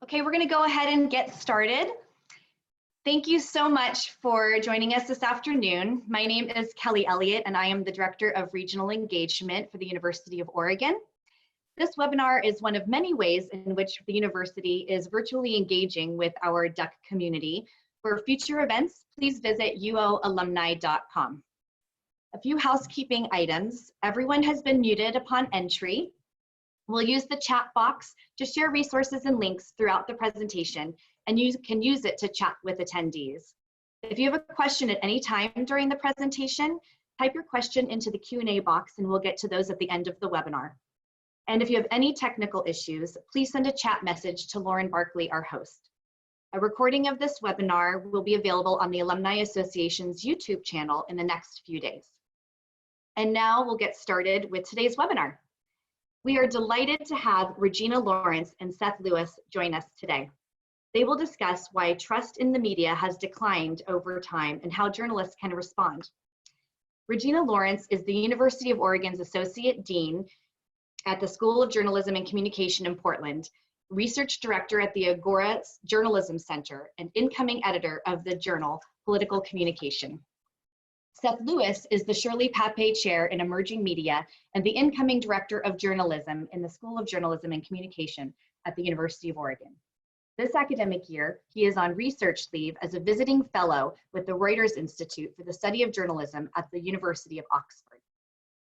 Okay, we're going to go ahead and get started. Thank you so much for joining us this afternoon. My name is Kelly Elliott, and I am the Director of Regional Engagement for the University of Oregon. This webinar is one of many ways in which the university is virtually engaging with our DUC community. For future events, please visit uoalumni.com. A few housekeeping items. Everyone has been muted upon entry. We'll use the chat box to share resources and links throughout the presentation, and you can use it to chat with attendees. If you have a question at any time during the presentation, type your question into the Q&A box and we'll get to those at the end of the webinar. And if you have any technical issues, please send a chat message to Lauren Barkley, our host. A recording of this webinar will be available on the Alumni Association's YouTube channel in the next few days. And now we'll get started with today's webinar. We are delighted to have Regina Lawrence and Seth Lewis join us today. They will discuss why trust in the media has declined over time and how journalists can respond. Regina Lawrence is the University of Oregon's Associate Dean at the School of Journalism and Communication in Portland, Research Director at the Agora Journalism Center, and incoming editor of the journal Political Communication. Seth Lewis is the Shirley Papay Chair in Emerging Media and the incoming Director of Journalism in the School of Journalism and Communication at the University of Oregon. This academic year, he is on research leave as a visiting fellow with the Reuters Institute for the Study of Journalism at the University of Oxford.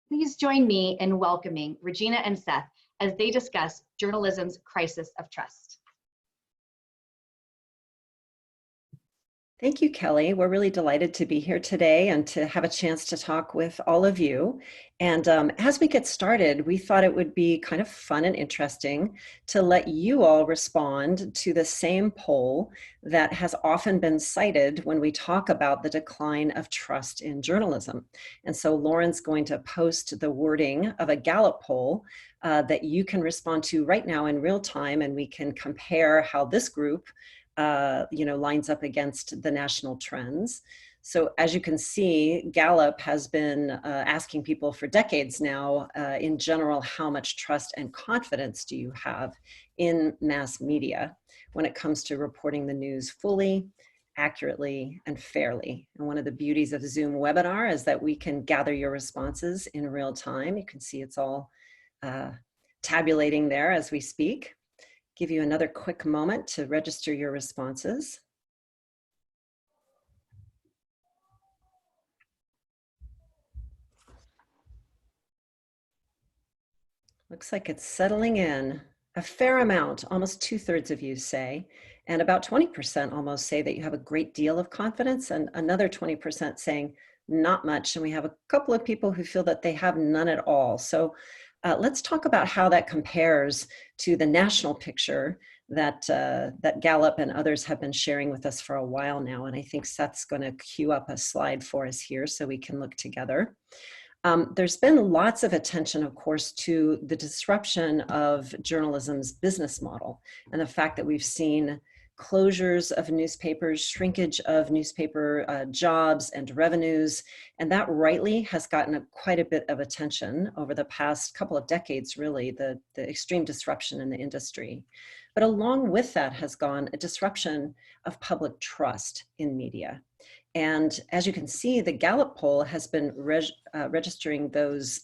Please join me in welcoming Regina and Seth as they discuss journalism's crisis of trust. Thank you, Kelly. We're really delighted to be here today and to have a chance to talk with all of you. And as we get started, we thought it would be kind of fun and interesting to let you all respond to the same poll that has often been cited when we talk about the decline of trust in journalism. And so Lauren's going to post the wording of a Gallup poll that you can respond to right now in real time, and we can compare how this group lines up against the national trends. So as you can see, Gallup has been asking people for decades now, in general, how much trust and confidence do you have in mass media when it comes to reporting the news fully, accurately, and fairly. And one of the beauties of Zoom webinar is that we can gather your responses in real time. You can see it's all tabulating there as we speak. Give you another quick moment to register your responses. Looks like it's settling in. A fair amount, almost 2/3 of you say, and about 20% almost say that you have a great deal of confidence, and another 20% saying not much. And we have a couple of people who feel that they have none at all. So let's talk about how that compares to the national picture that Gallup and others have been sharing with us for a while now. And I think Seth's going to cue up a slide for us here so we can look together. There's been lots of attention, of course, to the disruption of journalism's business model and the fact that we've seen closures of newspapers, shrinkage of newspaper jobs and revenues, and that rightly has gotten quite a bit of attention over the past couple of decades, really, the extreme disruption in the industry. But along with that has gone a disruption of public trust in media. And as you can see, the Gallup poll has been registering those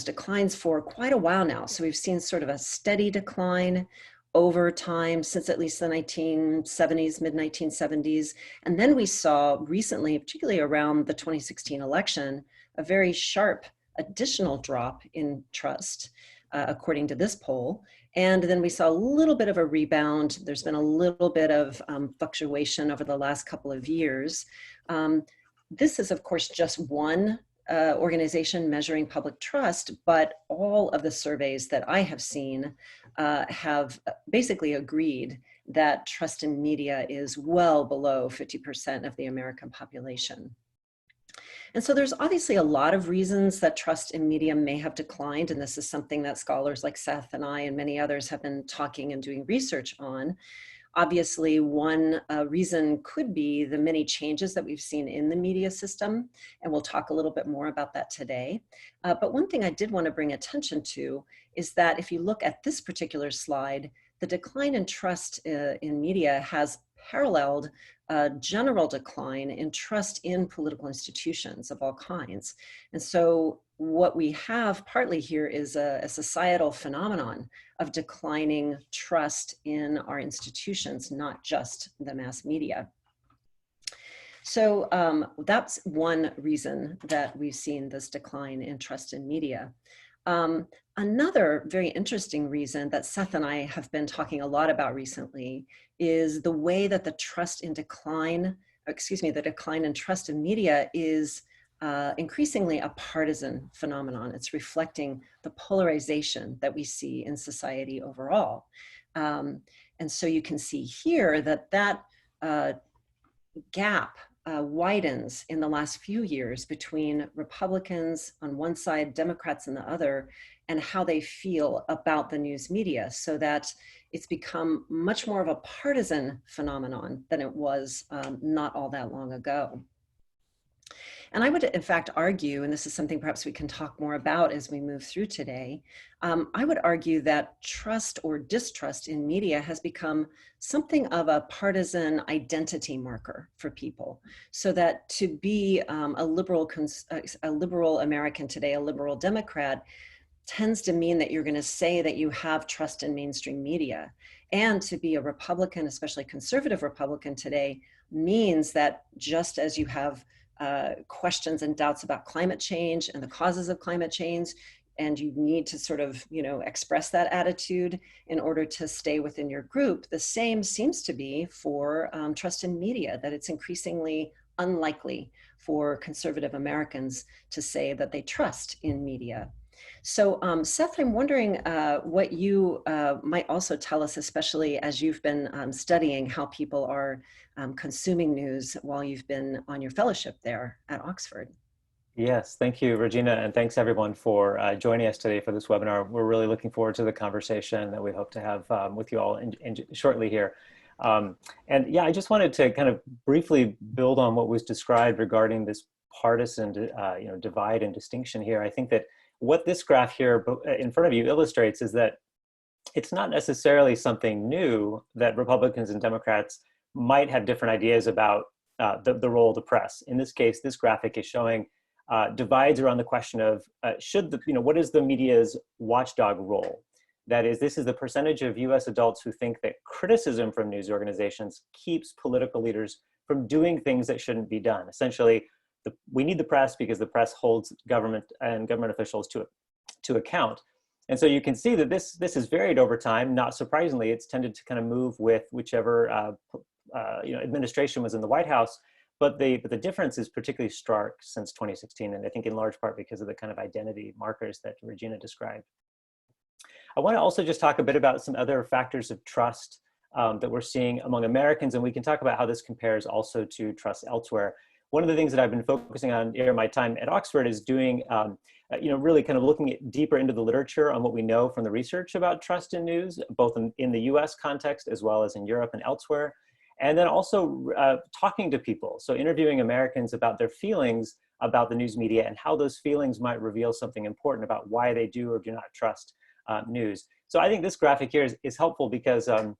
declines for quite a while now. So we've seen sort of a steady decline over time since at least the 1970s, mid-1970s. And then we saw recently, particularly around the 2016 election, a very sharp additional drop in trust, according to this poll. And then we saw a little bit of a rebound. There's been a little bit of fluctuation over the last couple of years. This is, of course, just one organization measuring public trust, but all of the surveys that I have seen have basically agreed that trust in media is well below 50% of the American population. And so there's obviously a lot of reasons that trust in media may have declined, and this is something that scholars like Seth and I and many others have been talking and doing research on. Obviously, one reason could be the many changes that we've seen in the media system, and we'll talk a little bit more about that today. But one thing I did want to bring attention to is that if you look at this particular slide, the decline in trust in media has paralleled a general decline in trust in political institutions of all kinds. And so what we have partly here is a societal phenomenon of declining trust in our institutions, not just the mass media. So that's one reason that we've seen this decline in trust in media. Another very interesting reason that Seth and I have been talking a lot about recently is the way that the decline in trust in media is increasingly a partisan phenomenon. It's reflecting the polarization that we see in society overall. And so you can see here that gap widens in the last few years between Republicans on one side, Democrats on the other, and how they feel about the news media, so that it's become much more of a partisan phenomenon than it was not all that long ago. And I would, in fact, argue, and this is something perhaps we can talk more about as we move through today, I would argue that trust or distrust in media has become something of a partisan identity marker for people. So that to be a liberal American today, a liberal Democrat, tends to mean that you're going to say that you have trust in mainstream media. And to be a Republican, especially conservative Republican today, means that just as you have questions and doubts about climate change and the causes of climate change, and you need to sort of, express that attitude in order to stay within your group, the same seems to be for trust in media, that it's increasingly unlikely for conservative Americans to say that they trust in media. So Seth, I'm wondering what you might also tell us, especially as you've been studying how people are consuming news while you've been on your fellowship there at Oxford. Yes, thank you, Regina, and thanks everyone for joining us today for this webinar. We're really looking forward to the conversation that we hope to have with you all shortly here. And yeah, I just wanted to kind of briefly build on what was described regarding this partisan divide and distinction here. I think that what this graph here in front of you illustrates is that it's not necessarily something new that Republicans and Democrats might have different ideas about the role of the press. In this case, this graphic is showing divides around the question of what is the media's watchdog role? That is, this is the percentage of US adults who think that criticism from news organizations keeps political leaders from doing things that shouldn't be done. Essentially, we need the press because the press holds government and government officials to account. And so you can see that this has varied over time. Not surprisingly, it's tended to kind of move with whichever administration was in the White House. But the difference is particularly stark since 2016, and I think in large part because of the kind of identity markers that Regina described. I want to also just talk a bit about some other factors of trust that we're seeing among Americans, and we can talk about how this compares also to trust elsewhere. One of the things that I've been focusing on during my time at Oxford is doing, really kind of looking deeper into the literature on what we know from the research about trust in news, both in the US context as well as in Europe and elsewhere. And then also talking to people, so interviewing Americans about their feelings about the news media and how those feelings might reveal something important about why they do or do not trust news. So I think this graphic here is helpful because, and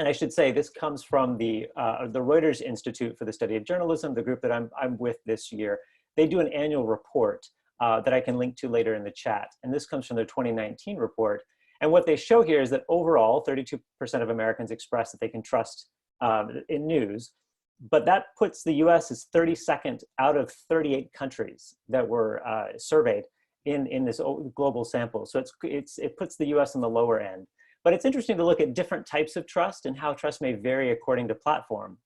I should say this comes from the Reuters Institute for the Study of Journalism, the group that I'm with this year. They do an annual report that I can link to later in the chat. And this comes from their 2019 report. And what they show here is that overall, 32% of Americans express that they can trust in news, but that puts the US as 32nd out of 38 countries that were surveyed in this global sample. So it puts the US on the lower end. But it's interesting to look at different types of trust and how trust may vary according to platform.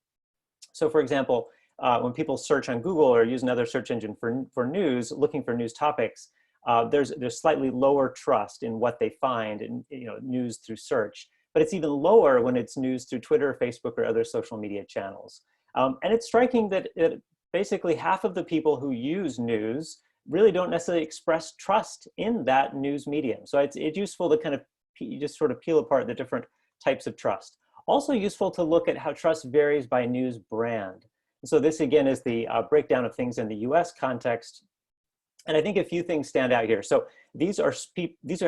So for example, when people search on Google or use another search engine for news, looking for news topics, there's slightly lower trust in what they find in news through search. But it's even lower when it's news through Twitter, Facebook, or other social media channels. And it's striking that basically half of the people who use news really don't necessarily express trust in that news medium. So it's useful to kind of just sort of peel apart the different types of trust. Also useful to look at how trust varies by news brand. So this again is the breakdown of things in the US context. And I think a few things stand out here. So these are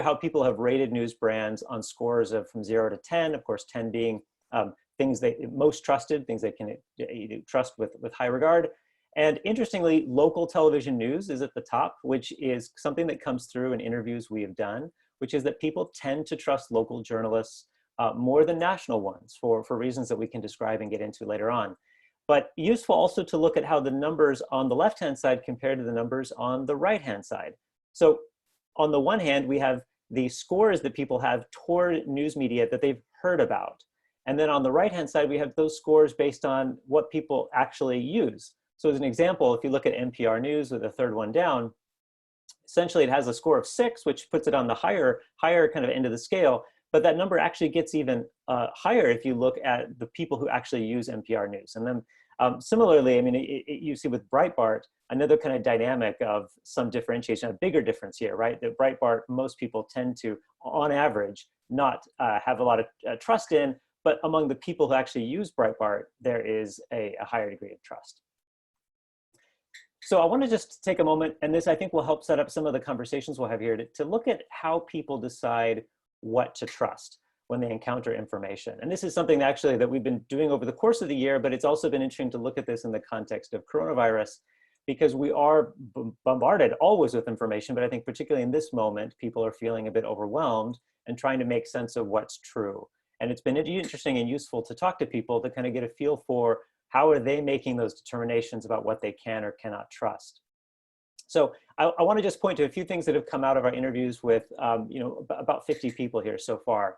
how people have rated news brands on scores of from 0 to 10, of course 10 being things they most trusted, things they can trust with high regard. And interestingly, local television news is at the top, which is something that comes through in interviews we have done, which is that people tend to trust local journalists more than national ones for reasons that we can describe and get into later on. But useful also to look at how the numbers on the left-hand side compare to the numbers on the right-hand side. So on the one hand, we have the scores that people have toward news media that they've heard about. And then on the right-hand side, we have those scores based on what people actually use. So as an example, if you look at NPR News with the third one down, essentially it has a score of 6, which puts it on the higher kind of end of the scale. But that number actually gets even higher if you look at the people who actually use NPR News. And then similarly, I mean, you see with Breitbart, another kind of dynamic of some differentiation, a bigger difference here, right? That Breitbart, most people tend to, on average, not have a lot of trust in, but among the people who actually use Breitbart, there is a higher degree of trust. So I want to just take a moment, and this I think will help set up some of the conversations we'll have here to look at how people decide what to trust when they encounter information. And this is something actually that we've been doing over the course of the year, but it's also been interesting to look at this in the context of coronavirus, because we are bombarded always with information, but I think particularly in this moment, people are feeling a bit overwhelmed and trying to make sense of what's true. And it's been interesting and useful to talk to people to kind of get a feel for how are they making those determinations about what they can or cannot trust. So I want to just point to a few things that have come out of our interviews with about 50 people here so far.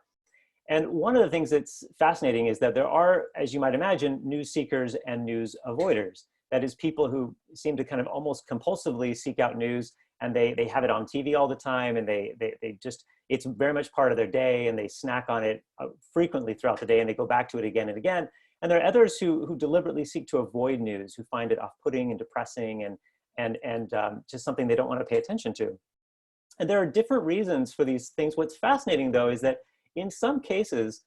And one of the things that's fascinating is that there are, as you might imagine, news seekers and news avoiders. That is, people who seem to kind of almost compulsively seek out news, and they have it on TV all the time, and they just, it's very much part of their day, and they snack on it frequently throughout the day, and they go back to it again and again. And there are others who deliberately seek to avoid news, who find it off-putting and depressing and just something they don't want to pay attention to. And there are different reasons for these things. What's fascinating, though, is that in some cases,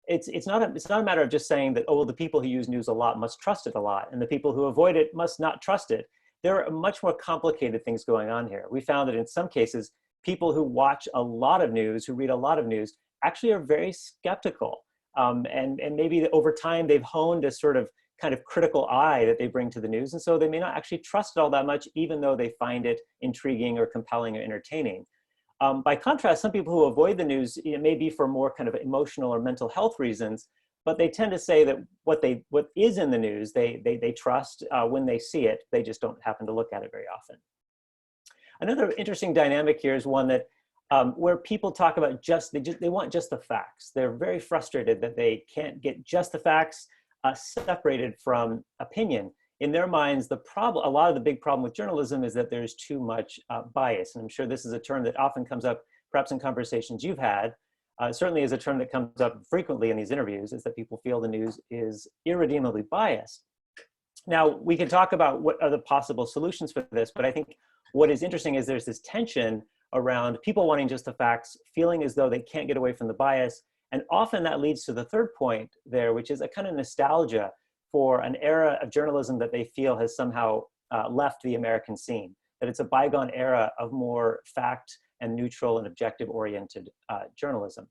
it's not a matter of just saying that, oh, well, the people who use news a lot must trust it a lot, and the people who avoid it must not trust it. There are much more complicated things going on here. We found that in some cases, people who watch a lot of news, who read a lot of news, actually are very skeptical. And maybe over time, they've honed a sort of kind of critical eye that they bring to the news. And so they may not actually trust it all that much, even though they find it intriguing or compelling or entertaining. By contrast, some people who avoid the news, it may be for more kind of emotional or mental health reasons, but they tend to say that what is in the news, they trust when they see it. They just don't happen to look at it very often. Another interesting dynamic here is one that where people talk about they want just the facts. They're very frustrated that they can't get just the facts separated from opinion. In their minds, a lot of the big problem with journalism is that there's too much bias. And I'm sure this is a term that often comes up, perhaps in conversations you've had. Certainly is a term that comes up frequently in these interviews, is that people feel the news is irredeemably biased. Now, we can talk about what are the possible solutions for this, but I think what is interesting is there's this tension around people wanting just the facts, feeling as though they can't get away from the bias. And often that leads to the third point there, which is a kind of nostalgia for an era of journalism that they feel has somehow left the American scene, that it's a bygone era of more fact and neutral and objective oriented journalism.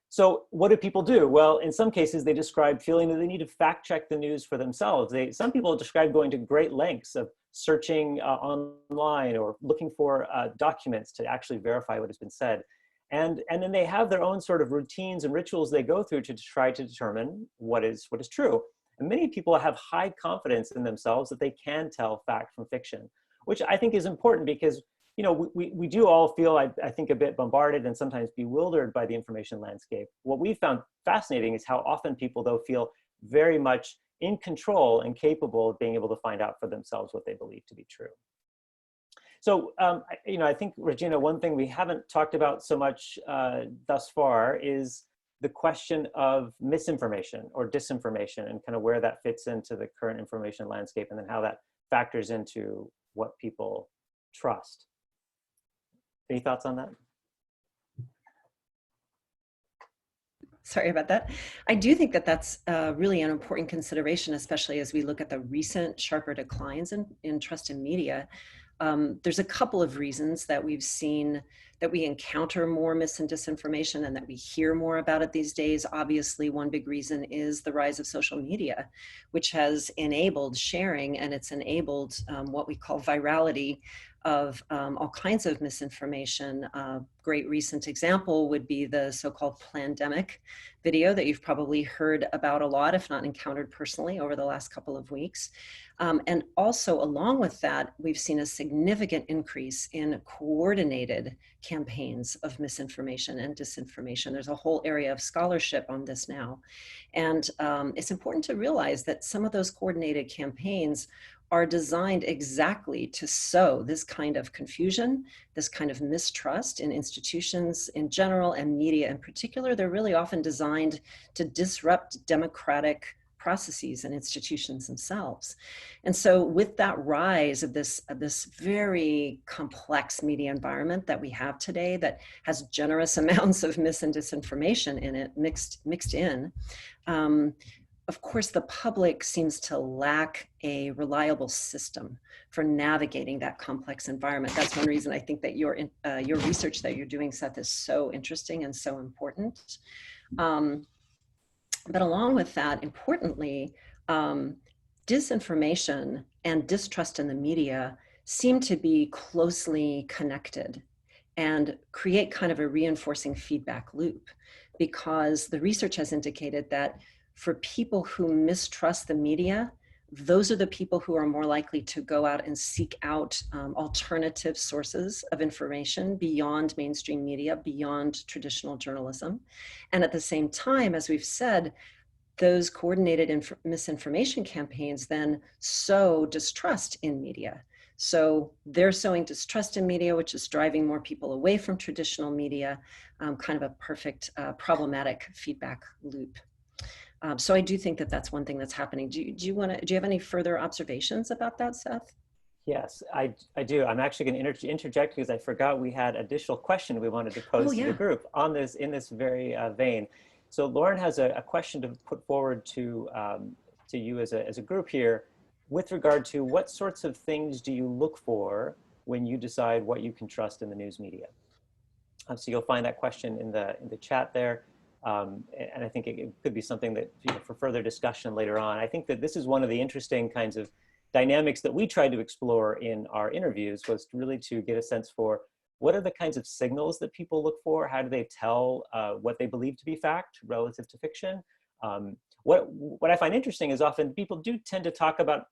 So what do people do? Well, in some cases, they describe feeling that they need to fact check the news for themselves. Some people describe going to great lengths of searching online or looking for documents to actually verify what has been said. And then they have their own sort of routines and rituals they go through to try to determine what is true. And many people have high confidence in themselves that they can tell fact from fiction, which I think is important because we do all feel, I think, a bit bombarded and sometimes bewildered by the information landscape. What we found fascinating is how often people, though, feel very much in control and capable of being able to find out for themselves what they believe to be true. So, I think, Regina, one thing we haven't talked about so much thus far is the question of misinformation or disinformation and kind of where that fits into the current information landscape and then how that factors into what people trust. Any thoughts on that? Sorry about that. I do think that that's really an important consideration, especially as we look at the recent sharper declines in trust in media. There's a couple of reasons that we've seen that we encounter more mis and disinformation and that we hear more about it these days. Obviously, one big reason is the rise of social media, which has enabled sharing, and it's enabled what we call virality of all kinds of misinformation. Great recent example would be the so-called plandemic video that you've probably heard about a lot, if not encountered personally over the last couple of weeks. And also along with that, we've seen a significant increase in coordinated campaigns of misinformation and disinformation. There's a whole area of scholarship on this now. And it's important to realize that some of those coordinated campaigns are designed exactly to sow this kind of confusion, this kind of mistrust in institutions in general and media in particular. They're really often designed to disrupt democratic processes and institutions themselves. And so with that rise of this very complex media environment that we have today that has generous amounts of mis and disinformation in it mixed in, of course, the public seems to lack a reliable system for navigating that complex environment. That's one reason I think that your research that you're doing, Seth, is so interesting and so important. But along with that, importantly, disinformation and distrust in the media seem to be closely connected and create kind of a reinforcing feedback loop, because the research has indicated that for people who mistrust the media, those are the people who are more likely to go out and seek out alternative sources of information beyond mainstream media, beyond traditional journalism. And at the same time, as we've said, those coordinated misinformation campaigns then sow distrust in media. So they're sowing distrust in media, which is driving more people away from traditional media, kind of a perfect problematic feedback loop. So I do think that that's one thing that's happening. Do you have any further observations about that, Seth? Yes, I do. I'm actually going to interject because I forgot we had additional question we wanted to pose to the group on this in this very vein. So Lauren has a question to put forward to you as a group here with regard to what sorts of things do you look for when you decide what you can trust in the news media? So you'll find that question in the chat there. And I think it could be something that, for further discussion later on. I think that this is one of the interesting kinds of dynamics that we tried to explore in our interviews, was really to get a sense for what are the kinds of signals that people look for? How do they tell what they believe to be fact relative to fiction? What I find interesting is often people do tend to talk about,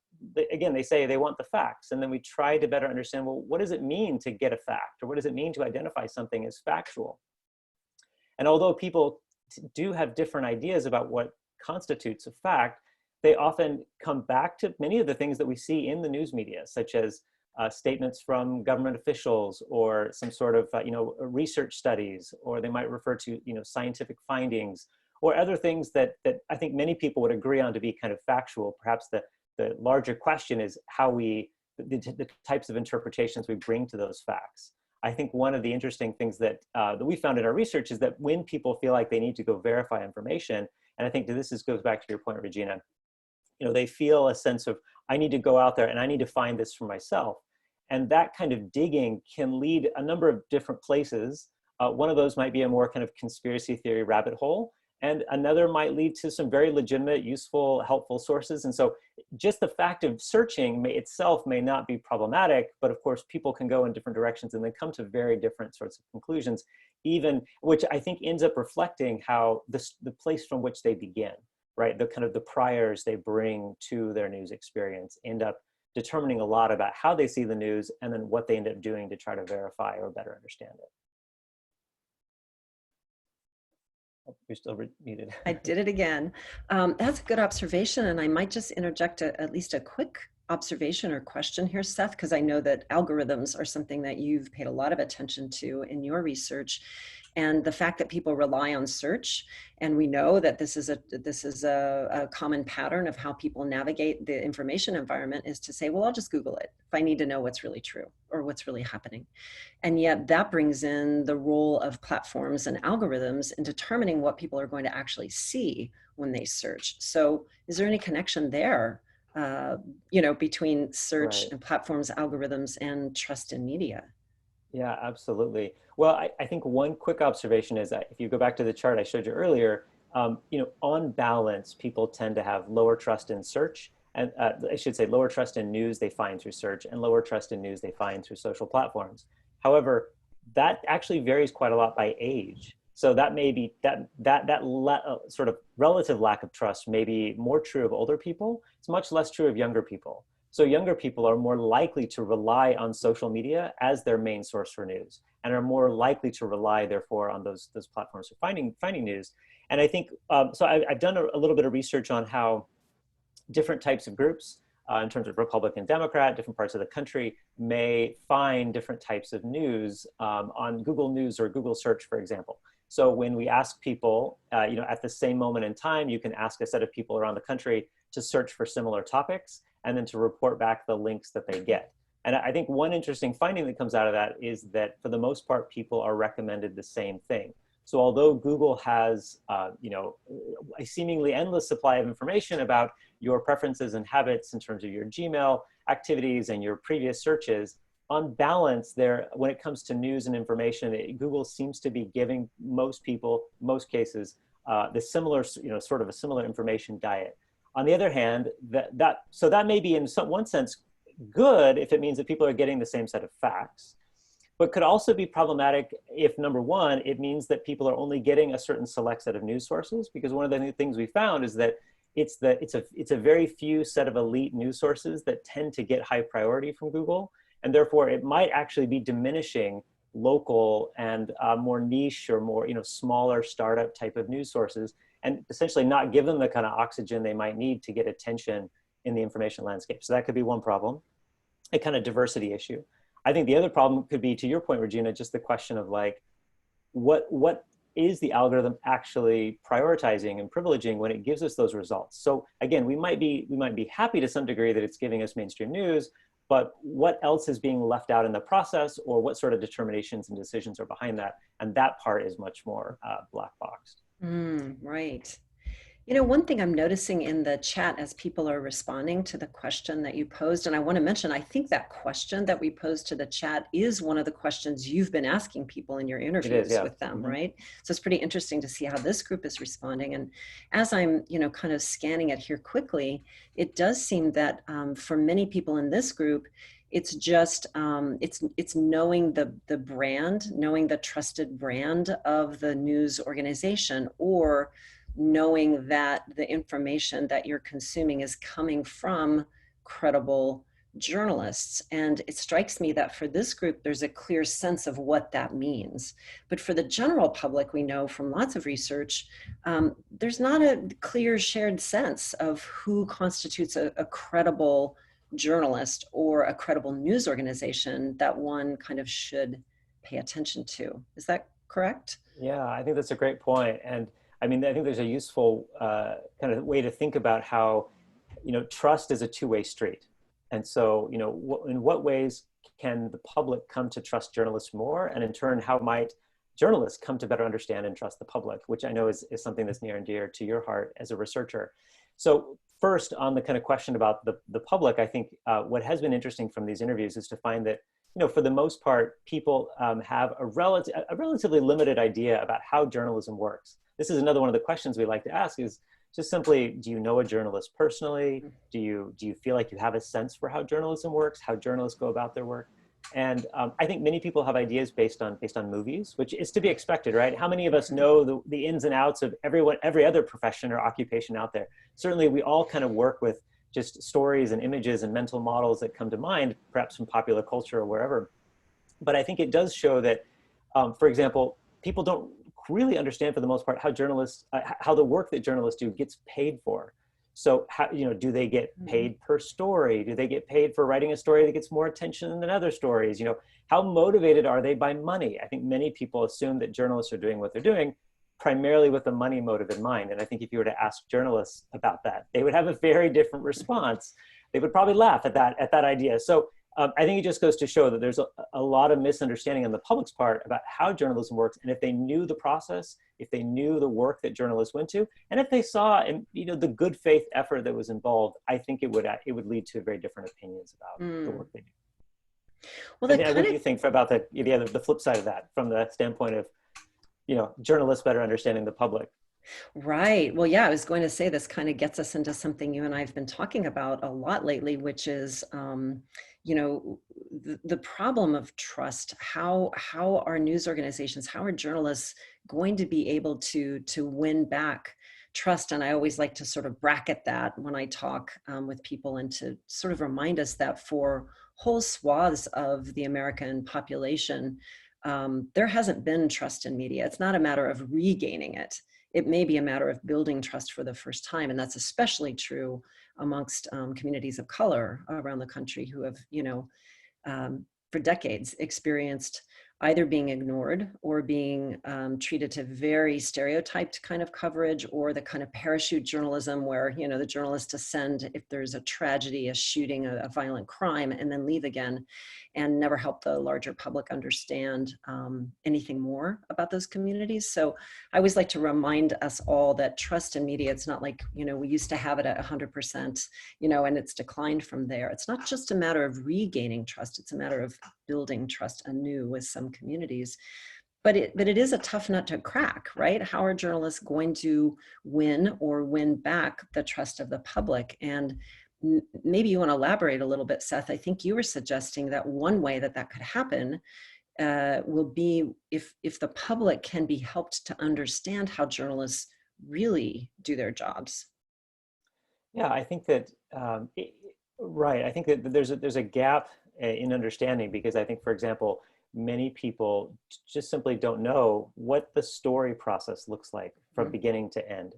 again, they say they want the facts, and then we try to better understand, well, what does it mean to get a fact? Or what does it mean to identify something as factual? And although people do have different ideas about what constitutes a fact, they often come back to many of the things that we see in the news media, such as statements from government officials or some sort of research studies, or they might refer to scientific findings or other things that I think many people would agree on to be kind of factual. Perhaps the larger question is how the types of interpretations we bring to those facts. I think one of the interesting things that we found in our research is that when people feel like they need to go verify information, and I think this goes back to your point, Regina, they feel a sense of, I need to go out there and I need to find this for myself. And that kind of digging can lead a number of different places. One of those might be a more kind of conspiracy theory rabbit hole, and another might lead to some very legitimate, useful, helpful sources. And so just the fact of searching itself may not be problematic, but of course people can go in different directions and then come to very different sorts of conclusions, which I think ends up reflecting how the place from which they begin, right? The kind of the priors they bring to their news experience end up determining a lot about how they see the news and then what they end up doing to try to verify or better understand it. Oh, you're still muted. I did it again. That's a good observation, and I might just interject at least a quick observation or question here, Seth, because I know that algorithms are something that you've paid a lot of attention to in your research. And the fact that people rely on search, and we know that this is a common pattern of how people navigate the information environment, is to say, well, I'll just Google it if I need to know what's really true or what's really happening. And yet that brings in the role of platforms and algorithms in determining what people are going to actually see when they search. So is there any connection there, between search Right. and platforms, algorithms, and trust in media? Yeah, absolutely. Well, I think one quick observation is that if you go back to the chart I showed you earlier, on balance, people tend to have lower trust in search, and I should say lower trust in news they find through search, and lower trust in news they find through social platforms. However, that actually varies quite a lot by age. So that may be sort of relative lack of trust may be more true of older people. It's much less true of younger people. So younger people are more likely to rely on social media as their main source for news, and are more likely to rely, therefore, on those platforms for finding news. And I think, so I've done a little bit of research on how different types of groups, in terms of Republican, Democrat, different parts of the country, may find different types of news on Google News or Google Search, for example. So when we ask people, at the same moment in time, you can ask a set of people around the country to search for similar topics, and then to report back the links that they get. And I think one interesting finding that comes out of that is that for the most part, people are recommended the same thing. So although Google has, a seemingly endless supply of information about your preferences and habits in terms of your Gmail activities and your previous searches, on balance, when it comes to news and information, Google seems to be giving most people, most cases, the similar, sort of a similar information diet. On the other hand, so that may be in one sense good if it means that people are getting the same set of facts, but could also be problematic if, number one, it means that people are only getting a certain select set of news sources, because one of the things we found is that it's a very few set of elite news sources that tend to get high priority from Google, and therefore it might actually be diminishing local and more niche or more smaller startup type of news sources, and essentially not give them the kind of oxygen they might need to get attention in the information landscape. So that could be one problem, a kind of diversity issue. I think the other problem could be, to your point, Regina, just the question of like, what is the algorithm actually prioritizing and privileging when it gives us those results? So again, we might be happy to some degree that it's giving us mainstream news, but what else is being left out in the process, or what sort of determinations and decisions are behind that? And that part is much more black boxed. Right. One thing I'm noticing in the chat as people are responding to the question that you posed, and I want to mention, I think that question that we posed to the chat is one of the questions you've been asking people in your interviews with them, right? So it's pretty interesting to see how this group is responding. And as I'm, kind of scanning it here quickly, it does seem that for many people in this group, it's just, it's knowing the brand, knowing the trusted brand of the news organization, or knowing that the information that you're consuming is coming from credible journalists. And it strikes me that for this group, there's a clear sense of what that means. But for the general public, we know from lots of research, there's not a clear shared sense of who constitutes a credible journalist or a credible news organization that one kind of should pay attention to. Is that correct? Yeah, I think that's a great point. And I mean, I think there's a useful kind of way to think about how, trust is a two-way street. And so, in what ways can the public come to trust journalists more? And in turn, how might journalists come to better understand and trust the public, which I know is something that's near and dear to your heart as a researcher. So first, on the kind of question about the public, I think what has been interesting from these interviews is to find that, for the most part, people have a relatively limited idea about how journalism works. This is another one of the questions we like to ask, is just simply, do you know a journalist personally? Do you feel like you have a sense for how journalism works, how journalists go about their work? And I think many people have ideas based on movies, which is to be expected, right? How many of us know the ins and outs of every other profession or occupation out there? Certainly, we all kind of work with just stories and images and mental models that come to mind, perhaps from popular culture or wherever. But I think it does show that, for example, people don't really understand for the most part how the work that journalists do gets paid for. So how, do they get paid per story? Do they get paid for writing a story that gets more attention than other stories? How motivated are they by money? I think many people assume that journalists are doing what they're doing primarily with a money motive in mind. And I think if you were to ask journalists about that, they would have a very different response. They would probably laugh at that idea. So I think it just goes to show that there's a lot of misunderstanding on the public's part about how journalism works. And if they knew the process, if they knew the work that journalists went to, and if they saw the good faith effort that was involved, I think it would lead to very different opinions about the work they do. Well, what do you think about the flip side of that, from the standpoint of journalists better understanding the public? Right. Well, yeah, I was going to say this kind of gets us into something you and I have been talking about a lot lately, which is, the problem of trust. How are news organizations, how are journalists going to be able to win back trust? And I always like to sort of bracket that when I talk with people, and to sort of remind us that for whole swaths of the American population, there hasn't been trust in media. It's not a matter of regaining it. It may be a matter of building trust for the first time. And that's especially true amongst communities of color around the country who have, for decades experienced either being ignored or being treated to very stereotyped kind of coverage, or the kind of parachute journalism where, the journalists descend if there's a tragedy, a shooting, a violent crime, and then leave again, and never help the larger public understand anything more about those communities. So I always like to remind us all that trust in media, it's not like, we used to have it at 100%, and it's declined from there. It's not just a matter of regaining trust, it's a matter of building trust anew with some communities. But it is a tough nut to crack, right? How are journalists going to win back the trust of the public? And maybe you want to elaborate a little bit, Seth. I think you were suggesting that one way that could happen will be if the public can be helped to understand how journalists really do their jobs. Yeah, I think that, right. I think that there's a gap in understanding, because I think, for example, many people just simply don't know what the story process looks like from beginning to end.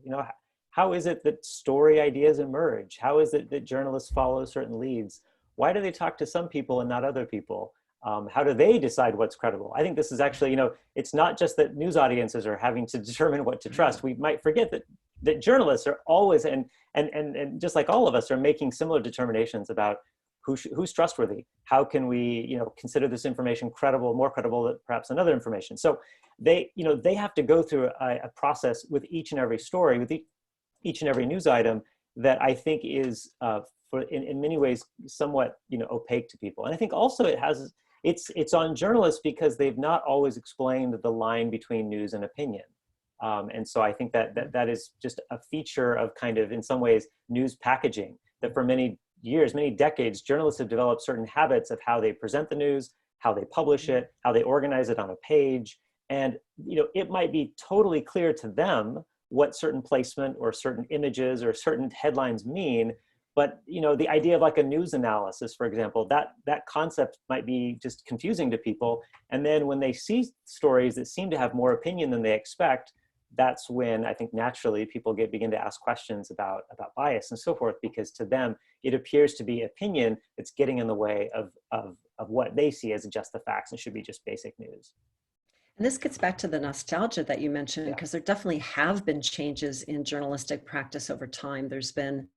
How is it that story ideas emerge? How is it that journalists follow certain leads? Why do they talk to some people and not other people? How do they decide what's credible? I think this is actually, it's not just that news audiences are having to determine what to trust. We might forget that journalists are always, and just like all of us, are making similar determinations about who's trustworthy. How can we, consider this information credible, more credible perhaps than other information? So they have to go through a process with each and every story, with each and every news item, that I think is, in many ways, somewhat, opaque to people. And I think also it's on journalists because they've not always explained the line between news and opinion. And so I think that is just a feature of kind of, in some ways, news packaging, that for many years, many decades, journalists have developed certain habits of how they present the news, how they publish it, how they organize it on a page. And, it might be totally clear to them what certain placement or certain images or certain headlines mean. But, the idea of like a news analysis, for example, that concept might be just confusing to people. And then when they see stories that seem to have more opinion than they expect, that's when I think naturally people begin to ask questions about bias and so forth, because to them, it appears to be opinion that's getting in the way of what they see as just the facts and should be just basic news. And this gets back to the nostalgia that you mentioned, because there definitely have been changes in journalistic practice over time. There's been,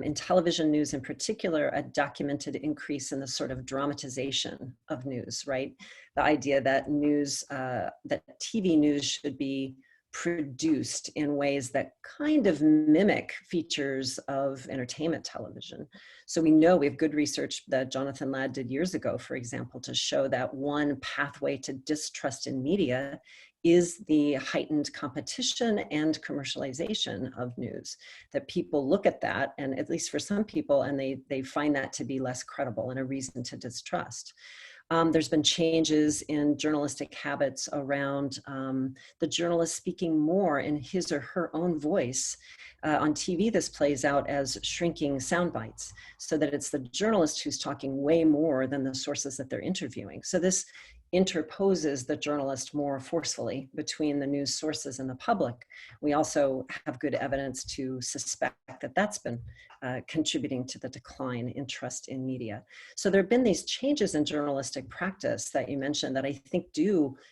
in television news in particular, a documented increase in the sort of dramatization of news, right? The idea that that TV news should be produced in ways that kind of mimic features of entertainment television. So we have good research that Jonathan Ladd did years ago, for example, to show that one pathway to distrust in media is the heightened competition and commercialization of news, that people look at that, and at least for some people, and they find that to be less credible and a reason to distrust. There's been changes in journalistic habits around the journalist speaking more in his or her own voice. On TV, this plays out as shrinking sound bites, so that it's the journalist who's talking way more than the sources that they're interviewing. So this interposes the journalist more forcefully between the news sources and the public. We also have good evidence to suspect that that's been contributing to the decline in trust in media. So there have been these changes in journalistic practice that you mentioned that I think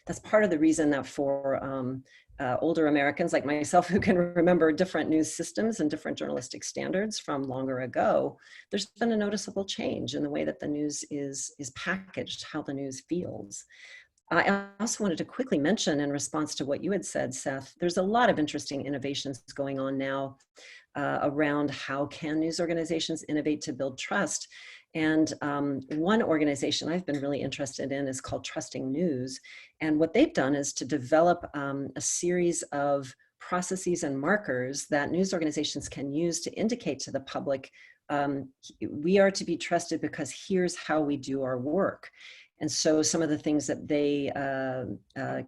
that's part of the reason that for older Americans like myself who can remember different news systems and different journalistic standards from longer ago, there's been a noticeable change in the way that the news is packaged, how the news feels. I also wanted to quickly mention in response to what you had said, Seth, there's a lot of interesting innovations going on now around how can news organizations innovate to build trust. And one organization I've been really interested in is called Trusting News. And what they've done is to develop a series of processes and markers that news organizations can use to indicate to the public, we are to be trusted because here's how we do our work. And so some of the things that they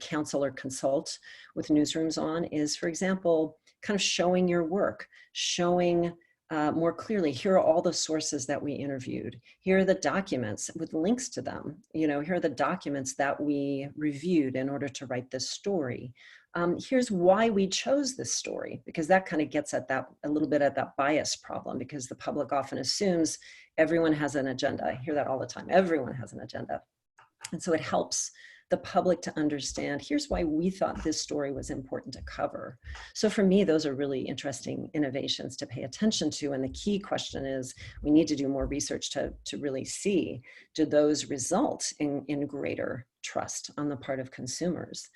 counsel or consult with newsrooms on is, for example, kind of showing your work, showing more clearly, here are all the sources that we interviewed. Here are the documents with links to them. Here are the documents that we reviewed in order to write this story. Here's why we chose this story, because that kind of gets at that a little bit at that bias problem, because the public often assumes everyone has an agenda. I hear that all the time. Everyone has an agenda. And so it helps the public to understand, here's why we thought this story was important to cover. So for me, those are really interesting innovations to pay attention to. And the key question is, we need to do more research to really see, do those result in greater trust on the part of consumers?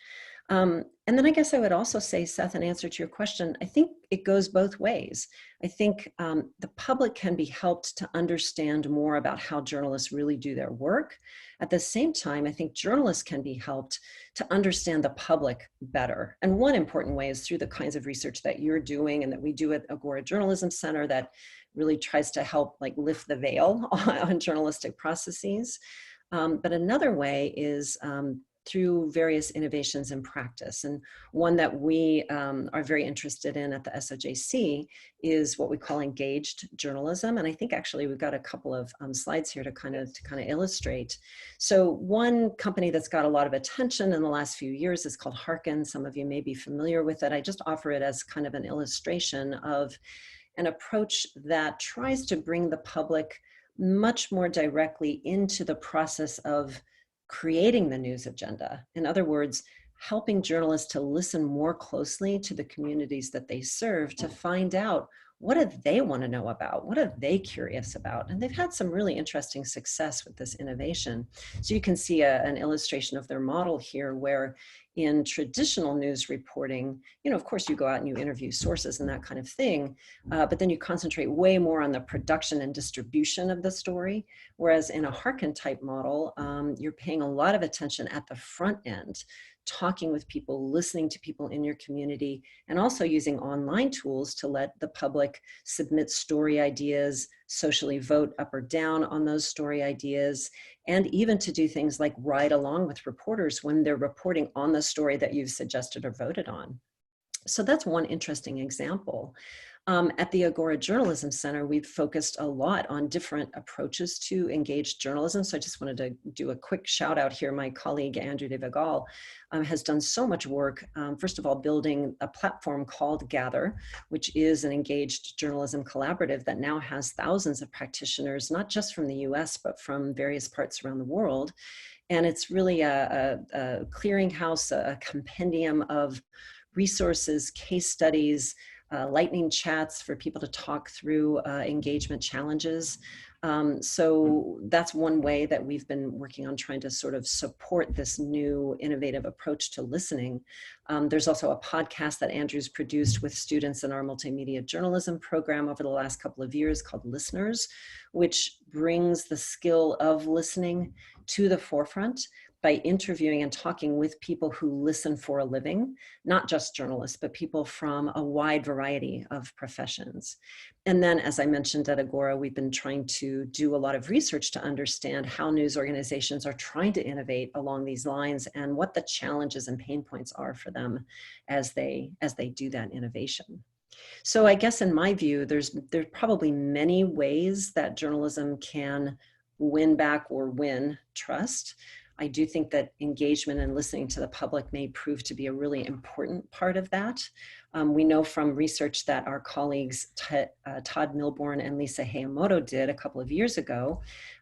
And then I guess I would also say, Seth, in answer to your question, I think it goes both ways. I think the public can be helped to understand more about how journalists really do their work. At the same time, I think journalists can be helped to understand the public better. And one important way is through the kinds of research that you're doing and that we do at Agora Journalism Center that really tries to help lift the veil on journalistic processes. But another way is through various innovations in practice. And one that we are very interested in at the SOJC is what we call engaged journalism. And I think actually we've got a couple of slides here to kind of illustrate. So one company that's got a lot of attention in the last few years is called Hearken. Some of you may be familiar with it. I just offer it as kind of an illustration of an approach that tries to bring the public much more directly into the process of creating the news agenda. In other words, helping journalists to listen more closely to the communities that they serve to find out, what do they want to know about? What are they curious about? And they've had some really interesting success with this innovation. So you can see an illustration of their model here, where in traditional news reporting, of course you go out and you interview sources and that kind of thing, but then you concentrate way more on the production and distribution of the story. Whereas in a Hearken type model, you're paying a lot of attention at the front end, talking with people, listening to people in your community, and also using online tools to let the public submit story ideas, socially vote up or down on those story ideas, and even to do things like ride along with reporters when they're reporting on the story that you've suggested or voted on. So that's one interesting example. At the Agora Journalism Center, we've focused a lot on different approaches to engaged journalism. So I just wanted to do a quick shout out here. My colleague, Andrew de Vigal, has done so much work, first of all, building a platform called Gather, which is an engaged journalism collaborative that now has thousands of practitioners, not just from the US, but from various parts around the world. And it's really a clearinghouse, a compendium of resources, case studies, lightning chats for people to talk through engagement challenges. So that's one way that we've been working on trying to sort of support this new innovative approach to listening. There's also a podcast that Andrew's produced with students in our multimedia journalism program over the last couple of years called Listeners, which brings the skill of listening to the forefront by interviewing and talking with people who listen for a living, not just journalists, but people from a wide variety of professions. And then, as I mentioned at Agora, we've been trying to do a lot of research to understand how news organizations are trying to innovate along these lines and what the challenges and pain points are for them as they do that innovation. So I guess in my view, there's probably many ways that journalism can win back or win trust. I do think that engagement and listening to the public may prove to be a really important part of that. We know from research that our colleagues Todd Milborn and Lisa Hayamoto did a couple of years ago,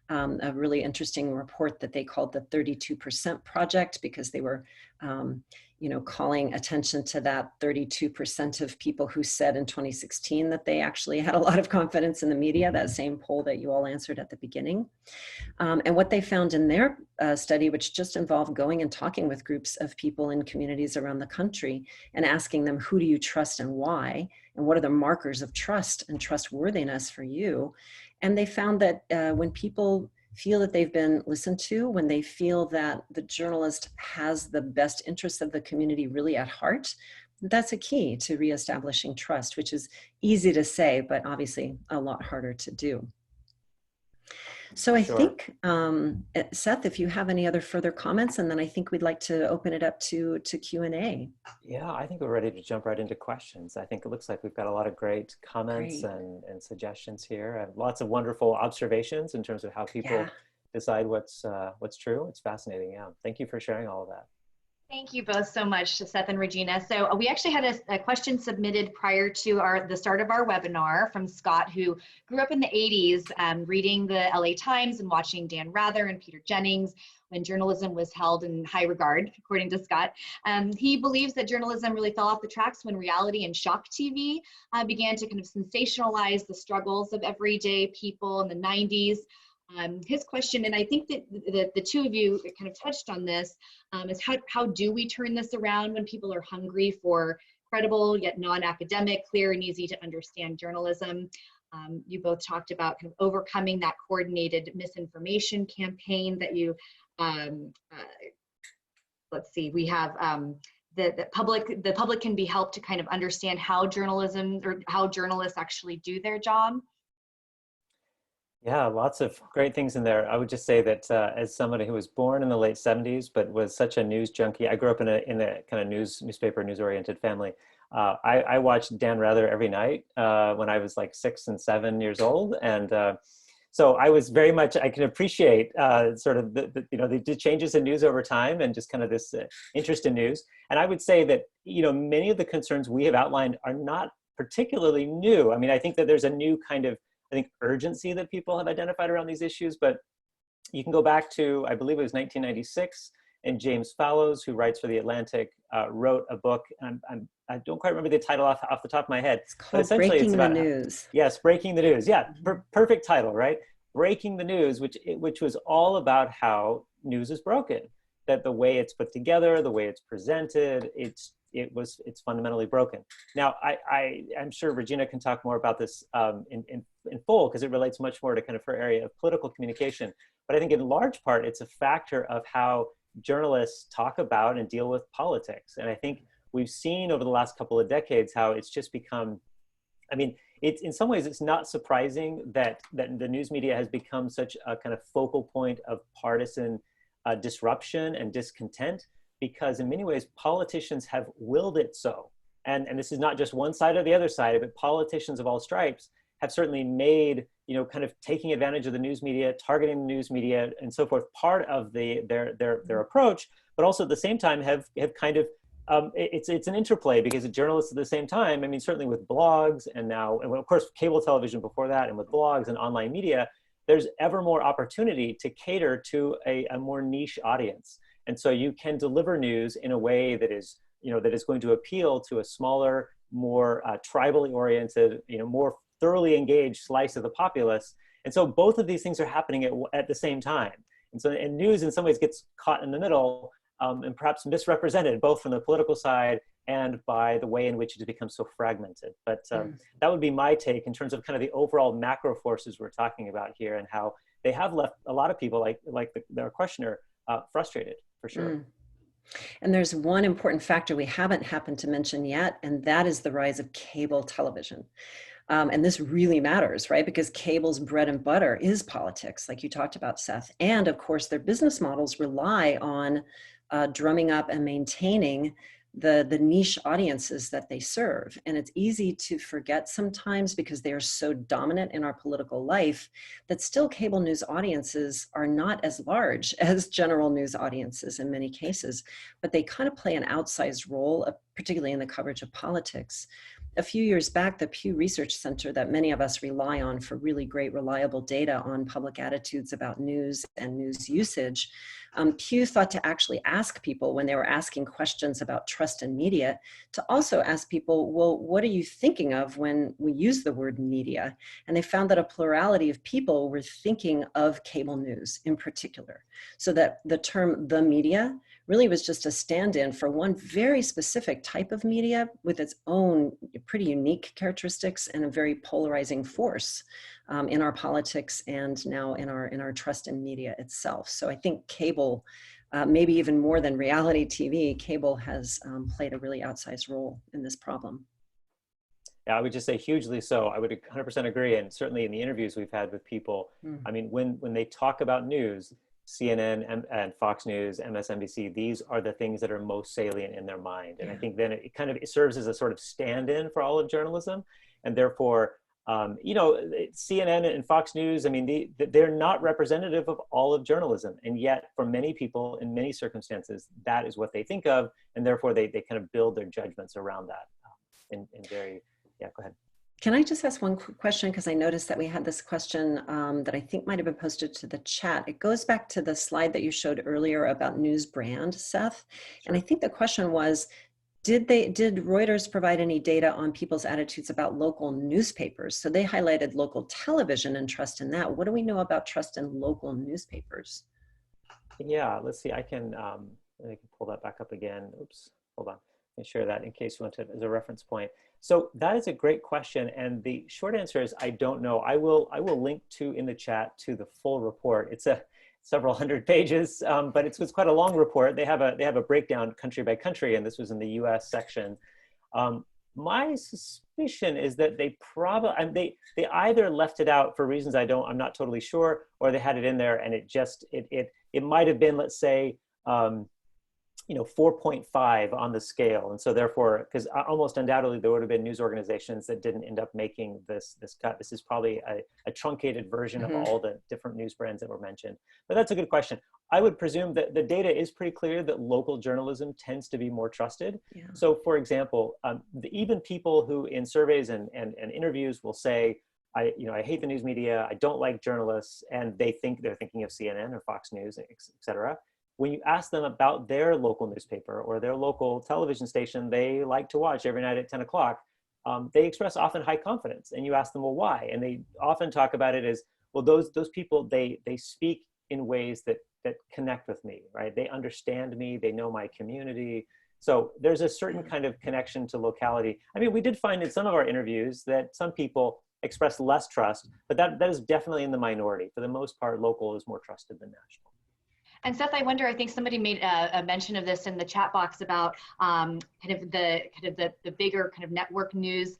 a really interesting report that they called the 32% Project, because they were calling attention to that 32% of people who said in 2016 that they actually had a lot of confidence in the media, that same poll that you all answered at the beginning. And what they found in their study, which just involved going and talking with groups of people in communities around the country and asking them, who do you trust and why? And what are the markers of trust and trustworthiness for you? And they found that when people feel that they've been listened to, when they feel that the journalist has the best interests of the community really at heart, that's a key to reestablishing trust, which is easy to say, but obviously a lot harder to do. So I think, Seth, if you have any other further comments, and then I think we'd like to open it up to Q&A. Yeah, I think we're ready to jump right into questions. I think it looks like we've got a lot of great comments and suggestions here, and lots of wonderful observations in terms of how people decide what's true. It's fascinating. Yeah, thank you for sharing all of that. Thank you both so much, Seth and Regina. So we actually had a question submitted prior to the start of our webinar from Scott, who grew up in the 80s reading the LA Times and watching Dan Rather and Peter Jennings when journalism was held in high regard, according to Scott. He believes that journalism really fell off the tracks when reality and shock TV began to kind of sensationalize the struggles of everyday people in the 90s. His question, and I think that the two of you kind of touched on this, is how do we turn this around when people are hungry for credible yet non-academic, clear and easy to understand journalism? You both talked about kind of overcoming that coordinated misinformation campaign that you, let's see, we have the public can be helped to kind of understand how journalism or how journalists actually do their job. Yeah, lots of great things in there. I would just say that as somebody who was born in the late 70s, but was such a news junkie, I grew up in a kind of news-oriented family. I watched Dan Rather every night when I was like 6 and 7 years old. And so I was very much, I can appreciate sort of the changes in news over time and just kind of this interest in news. And I would say that, many of the concerns we have outlined are not particularly new. I mean, I think that there's a new kind of urgency that people have identified around these issues, but you can go back to, I believe it was 1996, and James Fallows, who writes for The Atlantic, wrote a book, and I don't quite remember the title off the top of my head. It's called Breaking the News. Yes, Breaking the News. Yeah, perfect title, right? Breaking the News, which was all about how news is broken, that the way it's put together, the way it's presented, it's fundamentally broken. Now, I'm sure Regina can talk more about this in full, because it relates much more to kind of her area of political communication. But I think in large part, it's a factor of how journalists talk about and deal with politics. And I think we've seen over the last couple of decades how it's just become, I mean, it's in some ways, it's not surprising that the news media has become such a kind of focal point of partisan disruption and discontent, because in many ways, politicians have willed it so. And this is not just one side or the other side, but politicians of all stripes have certainly made, kind of taking advantage of the news media, targeting the news media and so forth, part of their approach, but also at the same time have kind of, it's an interplay, because the journalists at the same time, I mean, certainly with blogs and now, and of course, cable television before that, and with blogs and online media, there's ever more opportunity to cater to a more niche audience. And so you can deliver news in a way that is, that is going to appeal to a smaller, more tribally oriented, more thoroughly engaged slice of the populace. And so both of these things are happening at the same time. And news in some ways gets caught in the middle and perhaps misrepresented, both from the political side and by the way in which it has become so fragmented. But that would be my take in terms of kind of the overall macro forces we're talking about here, and how they have left a lot of people, like their questioner, frustrated, for sure. And there's one important factor we haven't happened to mention yet, and that is the rise of cable television. And this really matters, right? Because cable's bread and butter is politics, like you talked about, Seth. And of course, their business models rely on drumming up and maintaining the niche audiences that they serve. And it's easy to forget sometimes because they are so dominant in our political life that still cable news audiences are not as large as general news audiences in many cases, but they kind of play an outsized role, particularly in the coverage of politics. A few years back, the Pew Research Center that many of us rely on for really great, reliable data on public attitudes about news and news usage, Pew thought to actually ask people when they were asking questions about trust in media, to also ask people, well, what are you thinking of when we use the word media? And they found that a plurality of people were thinking of cable news in particular. So that the term the media really was just a stand-in for one very specific type of media with its own pretty unique characteristics and a very polarizing force in our politics and now in our trust in media itself. So I think cable, maybe even more than reality TV, cable has played a really outsized role in this problem. Yeah, I would just say hugely so. I would 100% agree. And certainly in the interviews we've had with people, I mean, when they talk about news, CNN and Fox News, MSNBC, these are the things that are most salient in their mind. And I think then it kind of serves as a sort of stand-in for all of journalism. And therefore, you know, CNN and Fox News, I mean, they're not representative of all of journalism. And yet for many people in many circumstances, that is what they think of. And therefore they kind of build their judgments around that in very, yeah, go ahead. Can I just ask one quick question? Because I noticed that we had this question that I think might have been posted to the chat. It goes back to the slide that you showed earlier about news brand, Seth. Sure. And I think the question was, did Reuters provide any data on people's attitudes about local newspapers? So they highlighted local television and trust in that. What do we know about trust in local newspapers? Yeah, let's see. I can pull that back up again. Oops, hold on. And share that in case you want it as a reference point. So that is a great question. And the short answer is, I don't know. I will link to in the chat to the full report. It's several hundred pages, but it's quite a long report. They have a breakdown country by country, and this was in the US section. My suspicion is that they probably, they either left it out for reasons I'm not totally sure, or they had it in there and it might have been, let's say, you know, 4.5 on the scale. And so therefore, because almost undoubtedly there would have been news organizations that didn't end up making this cut. This is probably a truncated version of all the different news brands that were mentioned. But that's a good question. I would presume that the data is pretty clear that local journalism tends to be more trusted. Yeah. So for example, even people who in surveys and interviews will say, I hate the news media, I don't like journalists, and they're thinking of CNN or Fox News, et cetera. When you ask them about their local newspaper or their local television station they like to watch every night at 10 o'clock, they express often high confidence. And you ask them, well, why? And they often talk about it as, well, those people, they speak in ways that connect with me, right? They understand me, they know my community. So there's a certain kind of connection to locality. I mean, we did find in some of our interviews that some people express less trust, but that is definitely in the minority. For the most part, local is more trusted than national. And Seth, I wonder, I think somebody made a mention of this in the chat box about kind of the bigger kind of network news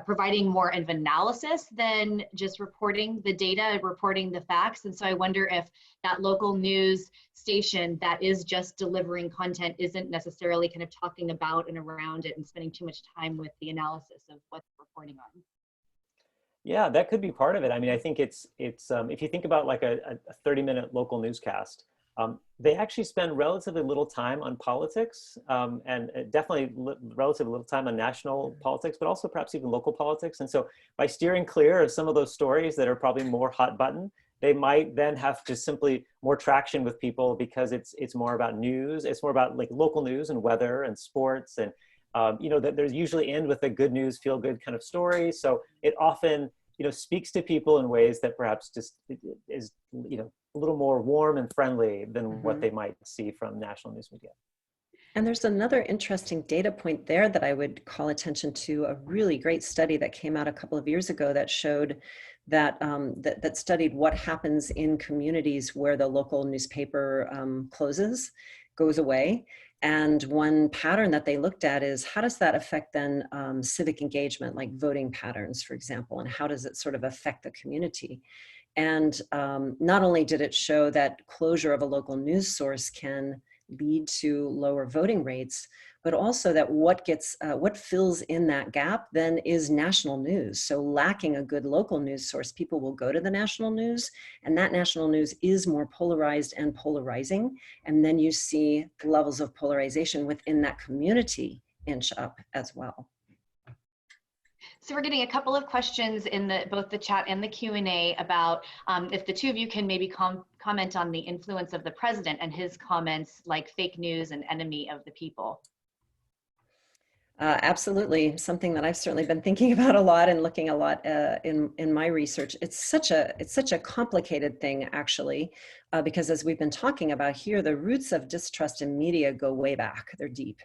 providing more of analysis than just reporting the data, reporting the facts. And so I wonder if that local news station that is just delivering content isn't necessarily kind of talking about and around it and spending too much time with the analysis of what they're reporting on. Yeah, that could be part of it. I mean, I think it's if you think about like a 30-minute local newscast, they actually spend relatively little time on politics and definitely relatively little time on national politics, but also perhaps even local politics. And so by steering clear of some of those stories that are probably more hot button, they might then have just simply more traction with people because it's more about news. It's more about like local news and weather and sports and that there's usually end with a good news, feel good kind of story. So it often, speaks to people in ways that perhaps just is, a little more warm and friendly than what they might see from national news media. And there's another interesting data point there that I would call attention to, a really great study that came out a couple of years ago that showed that that studied what happens in communities where the local newspaper goes away. And one pattern that they looked at is how does that affect then civic engagement, like voting patterns, for example, and how does it sort of affect the community? And not only did it show that closure of a local news source can lead to lower voting rates, but also that what fills in that gap then is national news. So lacking a good local news source, people will go to the national news, and that national news is more polarized and polarizing. And then you see levels of polarization within that community inch up as well. So we're getting a couple of questions in both the chat and the Q&A about if the two of you can maybe comment on the influence of the president and his comments like fake news and enemy of the people. Absolutely, something that I've certainly been thinking about a lot and looking a lot in my research. It's such a complicated thing, actually, because as we've been talking about here, the roots of distrust in media go way back. They're deep.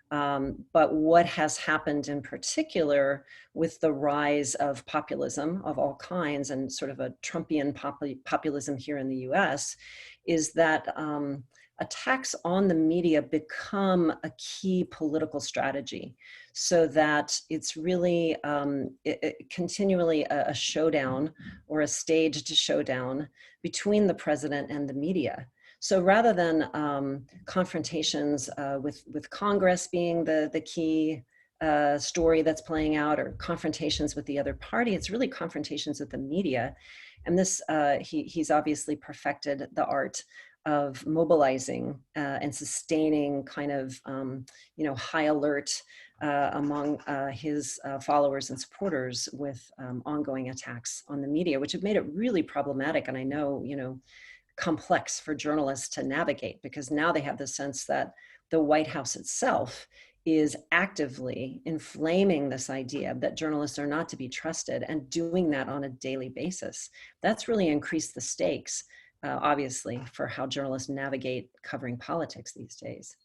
But what has happened in particular with the rise of populism of all kinds and sort of a Trumpian populism here in the US is that attacks on the media become a key political strategy, so that it's really continually a showdown or a staged showdown between the president and the media. So rather than confrontations with Congress being the key story that's playing out, or confrontations with the other party, it's really confrontations with the media. And this, he's obviously perfected the art of mobilizing and sustaining kind of, high alert among his followers and supporters with ongoing attacks on the media, which have made it really problematic. And I know, complex for journalists to navigate, because now they have the sense that the White House itself is actively inflaming this idea that journalists are not to be trusted, and doing that on a daily basis. That's really increased the stakes, obviously, for how journalists navigate covering politics these days.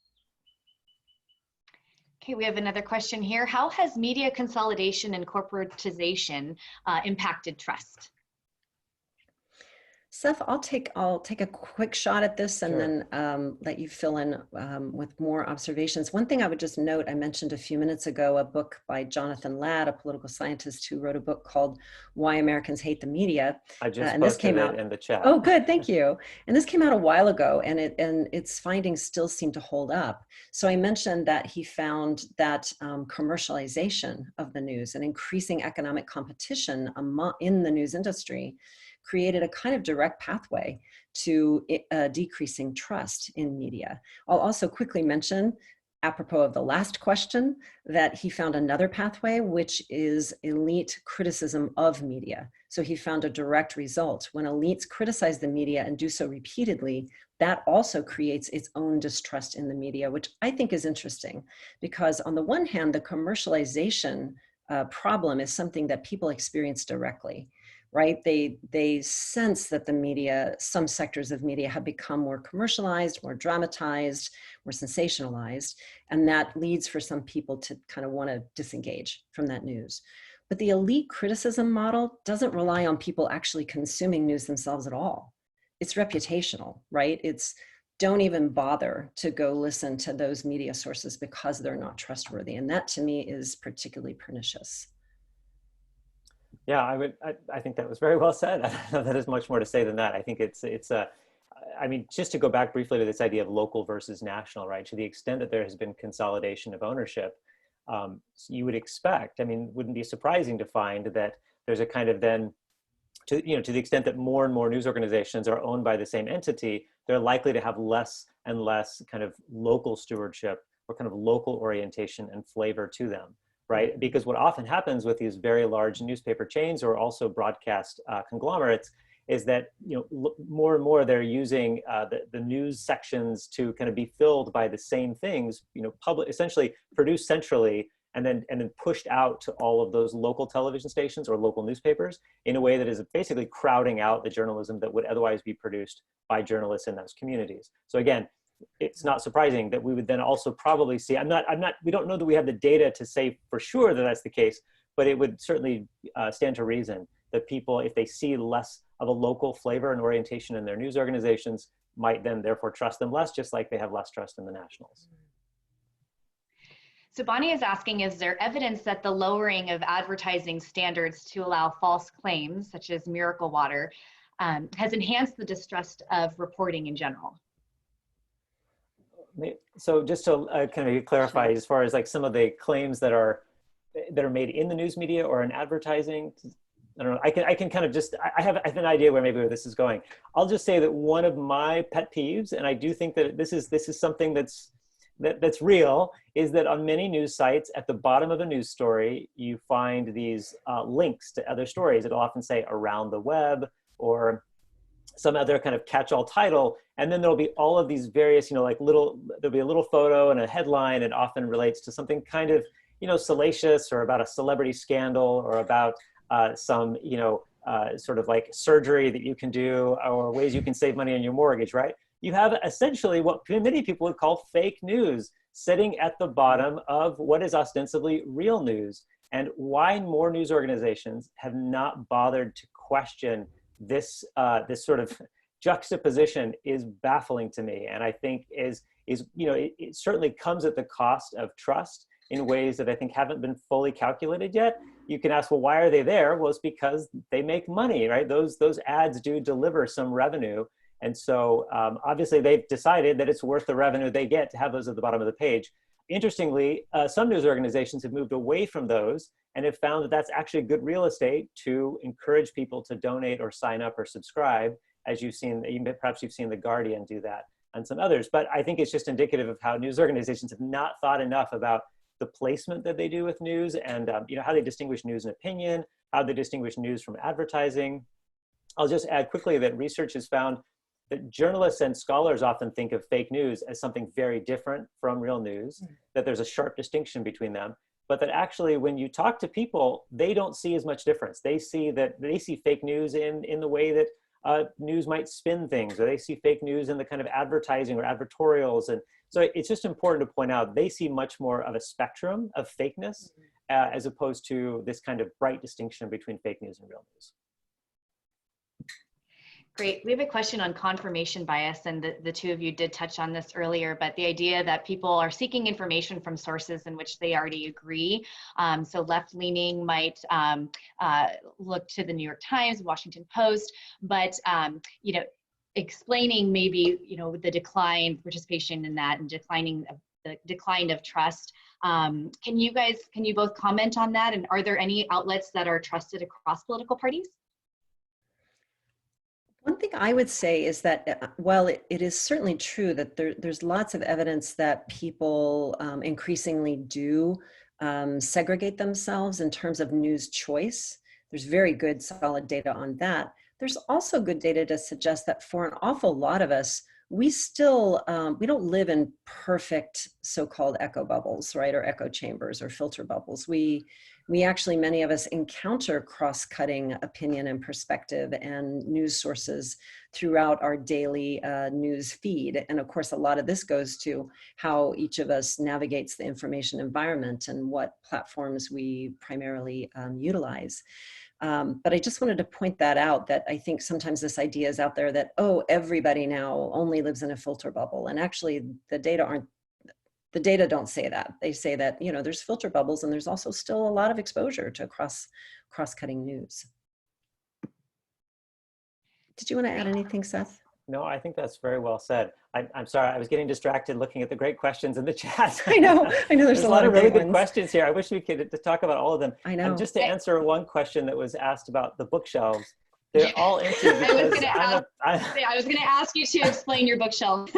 Okay, we have another question here. How has media consolidation and corporatization impacted trust? Seth, I'll take a quick shot at this and Sure. then let you fill in with more observations. One thing I would just note, I mentioned a few minutes ago a book by Jonathan Ladd, a political scientist who wrote a book called Why Americans Hate the Media. I just and this posted came it out in the chat. Oh, good, thank you. And this came out a while ago, and its findings still seem to hold up. So I mentioned that he found that commercialization of the news and increasing economic competition in the news industry created a kind of direct pathway to decreasing trust in media. I'll also quickly mention, apropos of the last question, that he found another pathway, which is elite criticism of media. So he found a direct result. When elites criticize the media and do so repeatedly, that also creates its own distrust in the media, which I think is interesting, because on the one hand, the commercialization problem is something that people experience directly. Right? They sense that the media, some sectors of media, have become more commercialized, more dramatized, more sensationalized, and that leads for some people to kind of want to disengage from that news. But the elite criticism model doesn't rely on people actually consuming news themselves at all. It's reputational, right? It's don't even bother to go listen to those media sources because they're not trustworthy. And that to me is particularly pernicious. Yeah, I think that was very well said. I don't know that there's much more to say than that. I think I mean, just to go back briefly to this idea of local versus national, right? To the extent that there has been consolidation of ownership, you would expect, I mean, wouldn't be surprising to find that there's a kind of then, to the extent that more and more news organizations are owned by the same entity, they're likely to have less and less kind of local stewardship or kind of local orientation and flavor to them. Right? Because what often happens with these very large newspaper chains or also broadcast conglomerates is that more and more they're using the news sections to kind of be filled by the same things, essentially produced centrally and then pushed out to all of those local television stations or local newspapers in a way that is basically crowding out the journalism that would otherwise be produced by journalists in those communities. So again, it's not surprising that we would then also probably see, we don't know that we have the data to say for sure that that's the case, but it would certainly stand to reason that people, if they see less of a local flavor and orientation in their news organizations, might then therefore trust them less, just like they have less trust in the nationals. So Bonnie is asking, is there evidence that the lowering of advertising standards to allow false claims, such as miracle water, has enhanced the distrust of reporting in general? So just to kind of clarify, as far as like some of the claims that are made in the news media or in advertising, I don't know. I can kind of just, I have an idea where maybe where this is going. I'll just say that one of my pet peeves, and I do think that this is something that's real, is that on many news sites, at the bottom of a news story, you find these links to other stories. It'll often say around the web or some other kind of catch-all title, and then there'll be all of these various, like there'll be a little photo and a headline. It often relates to something kind of, salacious, or about a celebrity scandal, or about some, sort of like surgery that you can do, or ways you can save money on your mortgage, right? You have essentially what many people would call fake news sitting at the bottom of what is ostensibly real news. And why more news organizations have not bothered to question this sort of juxtaposition is baffling to me. And I think it certainly comes at the cost of trust in ways that I think haven't been fully calculated yet. You can ask, well, why are they there? Well, it's because they make money, right? Those ads do deliver some revenue. And so obviously they've decided that it's worth the revenue they get to have those at the bottom of the page. Interestingly, some news organizations have moved away from those and have found that that's actually good real estate to encourage people to donate or sign up or subscribe, as perhaps you've seen The Guardian do that and some others. But I think it's just indicative of how news organizations have not thought enough about the placement that they do with news, and how they distinguish news and opinion, how they distinguish news from advertising. I'll just add quickly that research has found that journalists and scholars often think of fake news as something very different from real news, that there's a sharp distinction between them, but that actually when you talk to people, they don't see as much difference. They see fake news in the way that news might spin things, or they see fake news in the kind of advertising or advertorials. And so it's just important to point out, they see much more of a spectrum of fakeness as opposed to this kind of bright distinction between fake news and real news. Great. We have a question on confirmation bias, and the two of you did touch on this earlier, but the idea that people are seeking information from sources in which they already agree. So left-leaning might look to the New York Times, Washington Post, but explaining maybe the decline, participation in that, and the decline of trust. Can you both comment on that? And are there any outlets that are trusted across political parties? One thing I would say is that while it is certainly true that there's lots of evidence that people increasingly do segregate themselves in terms of news choice, there's very good solid data on that. There's also good data to suggest that for an awful lot of us, we still, we don't live in perfect so-called echo bubbles, right? Or echo chambers or filter bubbles. We actually, many of us encounter cross-cutting opinion and perspective and news sources throughout our daily news feed. And of course, a lot of this goes to how each of us navigates the information environment and what platforms we primarily utilize. But I just wanted to point that out, that I think sometimes this idea is out there that, oh, everybody now only lives in a filter bubble. And actually the data don't say that. They say that, there's filter bubbles and there's also still a lot of exposure to cross-cutting news. Did you want to add anything, Seth? No, I think that's very well said. I'm sorry, I was getting distracted looking at the great questions in the chat. I know there's a lot of really great good questions here. I wish we could talk about all of them. I know. And just to answer one question that was asked about the bookshelves, they're all empty because I was going to ask you to explain your bookshelf.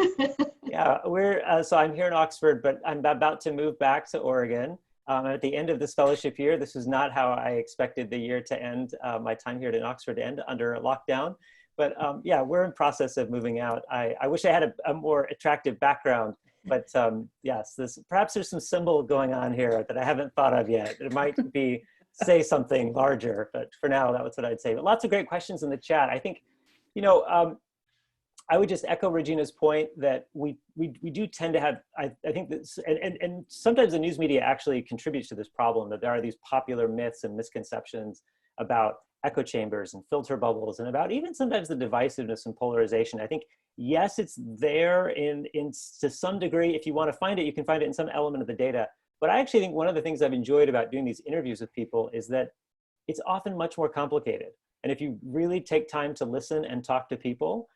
Yeah, so I'm here in Oxford, but I'm about to move back to Oregon. At the end of this fellowship year, this was not how I expected the year to end, my time here in Oxford to end under lockdown. But yeah, we're in process of moving out. I wish I had a more attractive background, but yes, perhaps there's some symbol going on here that I haven't thought of yet. It might be say something larger, but for now, that was what I'd say. But lots of great questions in the chat. I think, I would just echo Regina's point that we do tend to have, I think that, and sometimes the news media actually contributes to this problem, that there are these popular myths and misconceptions about echo chambers and filter bubbles, and about even sometimes the divisiveness and polarization. I think, yes, it's there to some degree. If you want to find it, you can find it in some element of the data. But I actually think one of the things I've enjoyed about doing these interviews with people is that it's often much more complicated. And if you really take time to listen and talk to people,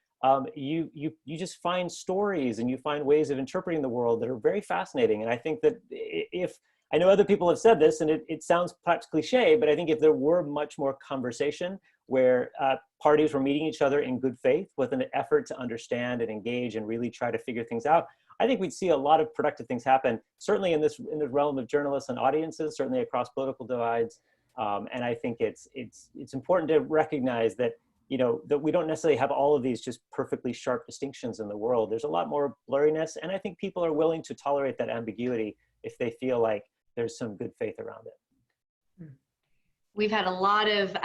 you just find stories and you find ways of interpreting the world that are very fascinating. And I think that if, I know other people have said this and it sounds perhaps cliche, but I think if there were much more conversation where parties were meeting each other in good faith with an effort to understand and engage and really try to figure things out, I think we'd see a lot of productive things happen, certainly in the realm of journalists and audiences, certainly across political divides. And I think it's important to recognize that, you know, that we don't necessarily have all of these just perfectly sharp distinctions in the world. There's a lot more blurriness, and I think people are willing to tolerate that ambiguity if they feel like there's some good faith around it. We've had a lot of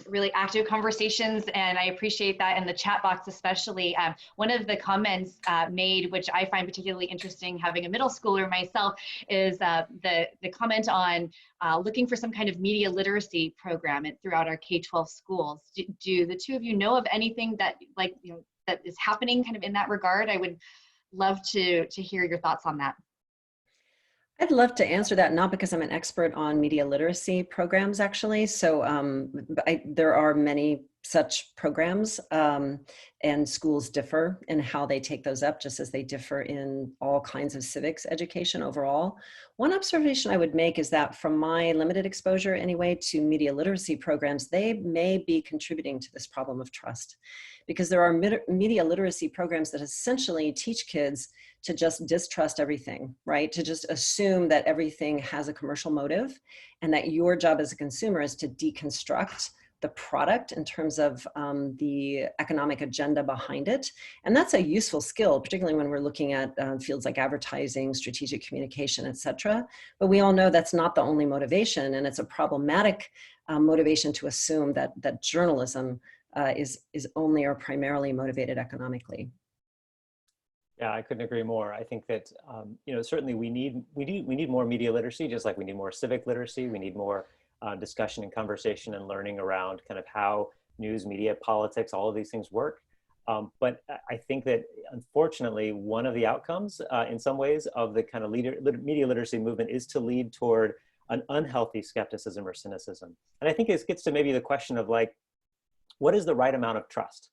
really active conversations, and I appreciate that in the chat box especially. One of the comments made, which I find particularly interesting, having a middle schooler myself, is the comment on looking for some kind of media literacy program throughout our K-12 schools. Do the two of you know of anything that, like, you know, that is happening kind of in that regard? I would love to hear your thoughts on that. I'd love to answer that, not because I'm an expert on media literacy programs, actually. So there are many such programs, and schools differ in how they take those up, just as they differ in all kinds of civics education overall. One observation I would make is that from my limited exposure anyway to media literacy programs, they may be contributing to this problem of trust, because there are media literacy programs that essentially teach kids to just distrust everything, right? To just assume that everything has a commercial motive, and that your job as a consumer is to deconstruct the product in terms of the economic agenda behind it. And that's a useful skill, particularly when we're looking at fields like advertising, strategic communication, et cetera. But we all know that's not the only motivation, and it's a problematic motivation to assume that journalism is only or primarily motivated economically. Yeah, I couldn't agree more. I think that you know, certainly we need more media literacy, just like we need more civic literacy. We need more discussion and conversation and learning around kind of how news, media, politics, all of these things work. But I think that unfortunately, one of the outcomes in some ways of the kind of media literacy movement is to lead toward an unhealthy skepticism or cynicism. And I think it gets to maybe the question of, like, what is the right amount of trust?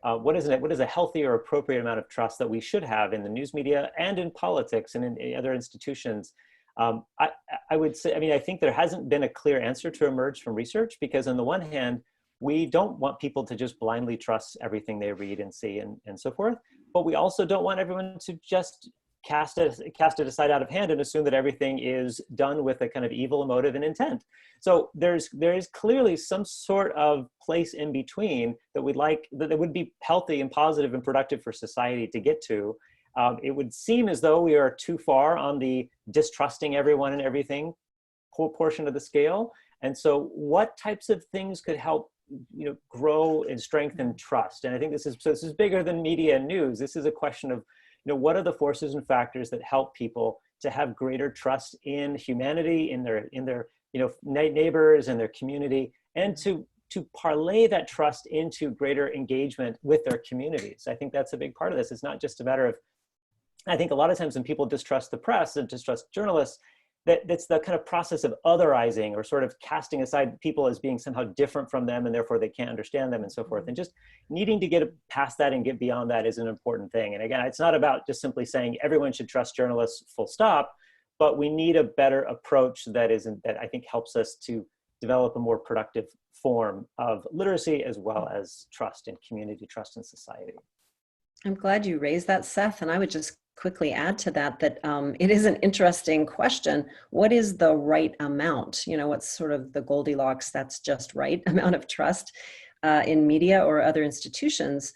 What is a healthy or appropriate amount of trust that we should have in the news media and in politics and in other institutions? I would say, I mean, I think there hasn't been a clear answer to emerge from research, because on the one hand, we don't want people to just blindly trust everything they read and see and so forth, but we also don't want everyone to just cast it aside out of hand and assume that everything is done with a kind of evil motive and intent. So there is clearly some sort of place in between that would be healthy and positive and productive for society to get to. It would seem as though we are too far on the distrusting everyone and everything portion of the scale. And so what types of things could help, you know, grow and strengthen trust? And I think this is bigger than media and news. This is a question of, you know, what are the forces and factors that help people to have greater trust in humanity, in their you know, neighbors and their community, and to parlay that trust into greater engagement with their communities. I think that's a big part of this. It's not just a matter of, I think a lot of times when people distrust the press and distrust journalists, that's the kind of process of otherizing, or sort of casting aside people as being somehow different from them and therefore they can't understand them and so forth. And just needing to get past that and get beyond that is an important thing. And again, it's not about just simply saying everyone should trust journalists full stop, but we need a better approach that I think helps us to develop a more productive form of literacy, as well as trust and community trust in society. I'm glad you raised that, Seth. And I would just quickly add to that it is an interesting question. What is the right amount? You know, what's sort of the Goldilocks, that's just right amount of trust in media or other institutions?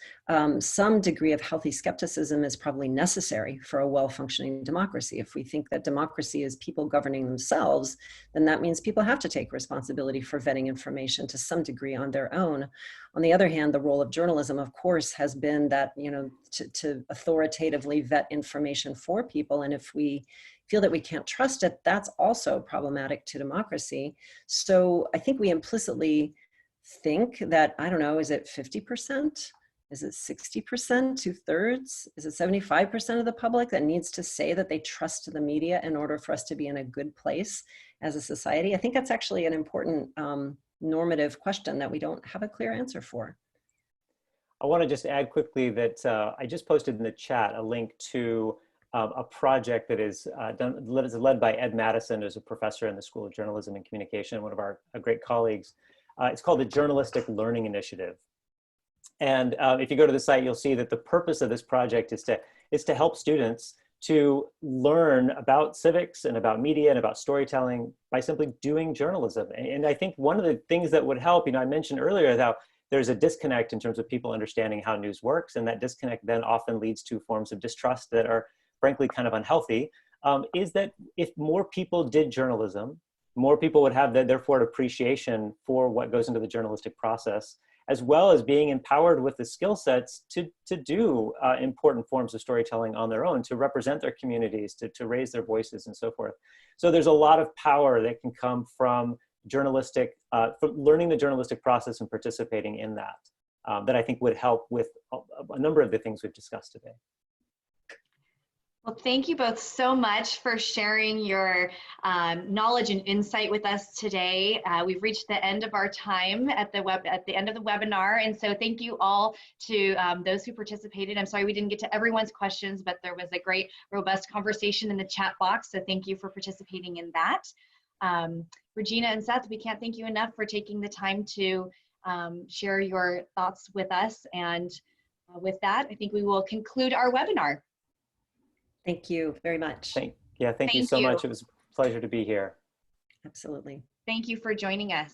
Some degree of healthy skepticism is probably necessary for a well-functioning democracy. If we think that democracy is people governing themselves, then that means people have to take responsibility for vetting information to some degree on their own. On the other hand, the role of journalism, of course, has been that, you know, to authoritatively vet information for people. And if we feel that we can't trust it, that's also problematic to democracy. So I think we implicitly think that, I don't know, is it 50%? Is it 60%, 2/3? Is it 75% of the public that needs to say that they trust the media in order for us to be in a good place as a society? I think that's actually an important normative question that we don't have a clear answer for. I want to just add quickly that I just posted in the chat a link to a project that is led by Ed Madison, who's a professor in the School of Journalism and Communication, one of our great colleagues. It's called the Journalistic Learning Initiative. And if you go to the site, you'll see that the purpose of this project is to help students to learn about civics and about media and about storytelling by simply doing journalism. And I think one of the things that would help, I mentioned earlier how there's a disconnect in terms of people understanding how news works, and that disconnect then often leads to forms of distrust that are frankly kind of unhealthy, is that if more people did journalism, more people would have therefore an appreciation for what goes into the journalistic process, as well as being empowered with the skill sets to do important forms of storytelling on their own, to represent their communities, to raise their voices and so forth. So there's a lot of power that can come from from learning the journalistic process and participating in that, that I think would help with a number of the things we've discussed today. Well, thank you both so much for sharing your knowledge and insight with us today. We've reached the end of our time at the end of the webinar, and so thank you all to those who participated. I'm sorry we didn't get to everyone's questions, but there was a great, robust conversation in the chat box, so thank you for participating in that. Regina and Seth, we can't thank you enough for taking the time to share your thoughts with us, and with that, I think we will conclude our webinar. Thank you very much. Thank you so much. It was a pleasure to be here. Absolutely. Thank you for joining us.